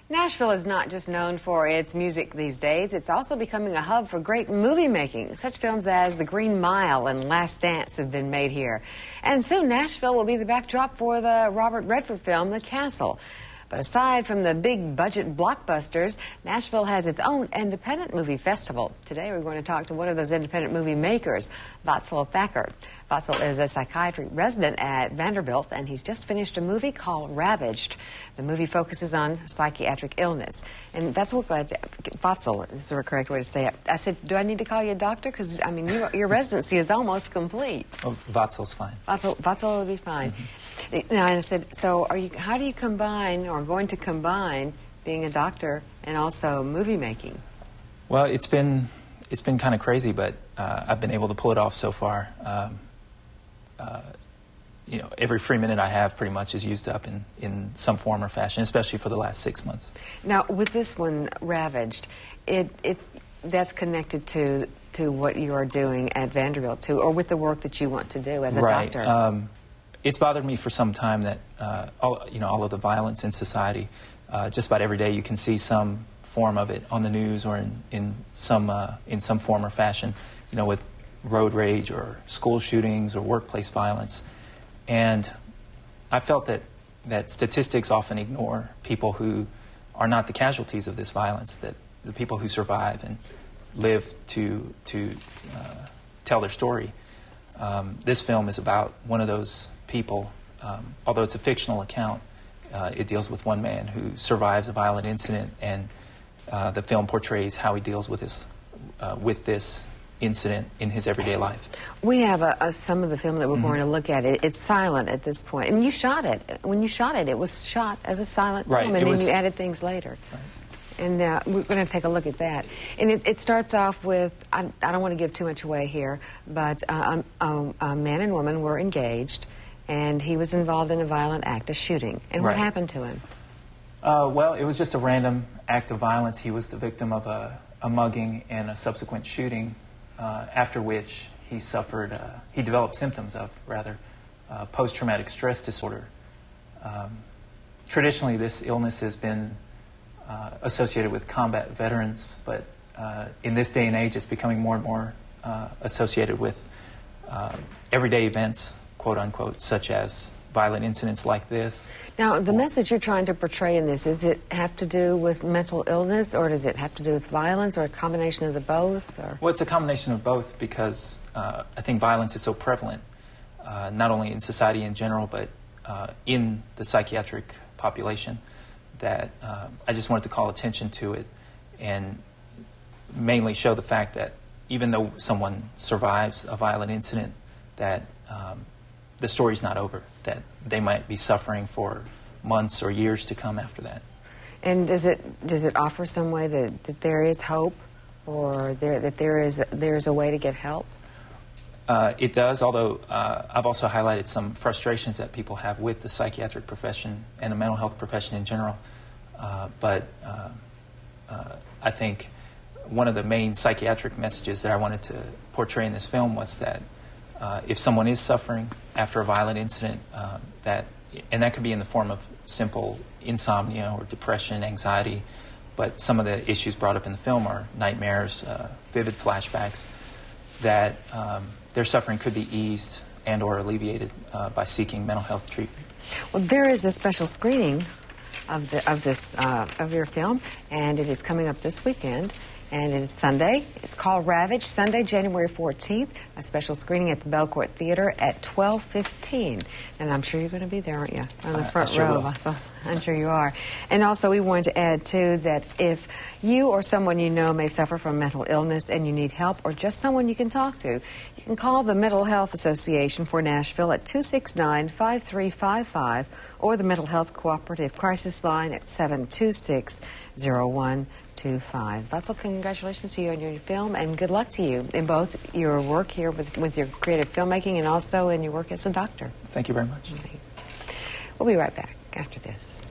Nashville is not just known for its music these days, it's also becoming a hub for great movie making. Such films as The Green Mile and Last Dance have been made here. And soon Nashville will be the backdrop for the Robert Redford film, The Castle. But aside from the big budget blockbusters, Nashville has its own independent movie festival. Today we're going to talk to one of those independent movie makers, Vatsal Thakkar. Vatsal is a psychiatry resident at Vanderbilt, and he's just finished a movie called Ravaged. The movie focuses on psychiatric illness. And that's what Vatsal is the correct way to say it. I said, do I need to call you a doctor? Because, I mean, your residency is almost complete. Oh, Vatsal's fine. Vatsal will be fine. Now, I said, so how do you combine, or going to combine, being a doctor and also movie making? Well, it's been kind of crazy, but I've been able to pull it off so far. You know, every free minute I have pretty much is used up in some form or fashion, especially for the last 6 months. Now, with this one, Ravaged, that's connected to what you are doing at Vanderbilt, too, or with the work that you want to do as a doctor. It's bothered me for some time that all of the violence in society, just about every day you can see some form of it on the news or in some form or fashion, you know, with road rage or school shootings or workplace violence. And I felt that statistics often ignore people who are not the casualties of this violence, that the people who survive and live to tell their story. This film is about one of those people. Although it's a fictional account, it deals with one man who survives a violent incident, and the film portrays how he deals with this incident in his everyday life. We have some of the film that we're going to look at. It's silent at this point, and you shot it. When you shot it, it was shot as a silent film, and then you added things later. Right. And we're going to take a look at that. And it starts off with, I don't want to give too much away here, but a man and woman were engaged, and he was involved in a violent act, a shooting. And what happened to him? Well, it was just a random act of violence. He was the victim of a mugging and a subsequent shooting, after which he developed symptoms of, post-traumatic stress disorder. Traditionally, this illness has been associated with combat veterans, but in this day and age, it's becoming more and more associated with everyday events, quote-unquote, such as violent incidents like this. Now, the message you're trying to portray in this, does it have to do with mental illness, or does it have to do with violence, or a combination of the both? Or? Well, it's a combination of both, because I think violence is so prevalent, not only in society in general, but in the psychiatric population, that I just wanted to call attention to it and mainly show the fact that even though someone survives a violent incident, that the story's not over, that they might be suffering for months or years to come after that. And does it offer some way that there is hope, or that there is a way to get help? It does, although I've also highlighted some frustrations that people have with the psychiatric profession and the mental health profession in general. But I think one of the main psychiatric messages that I wanted to portray in this film was that if someone is suffering after a violent incident, and that could be in the form of simple insomnia or depression, anxiety, but some of the issues brought up in the film are nightmares, vivid flashbacks, that their suffering could be eased and or alleviated by seeking mental health treatment. Well, there is a special screening of your film, and it is coming up this weekend, and it is Sunday. It's called Ravaged, Sunday, January 14th, a special screening at the Belcourt Theater at 12:15. And I'm sure you're going to be there, aren't you? On the front row. So I'm sure you are. And also, we wanted to add, too, that if you or someone you know may suffer from mental illness and you need help, or just someone you can talk to, you can call the Mental Health Association for Nashville at 269-5355 or the Mental Health Cooperative Crisis Line at 726-0125. Vatsal, congratulations to you on your film, and good luck to you in both your work here with your creative filmmaking and also in your work as a doctor. Thank you very much. We'll be right back after this.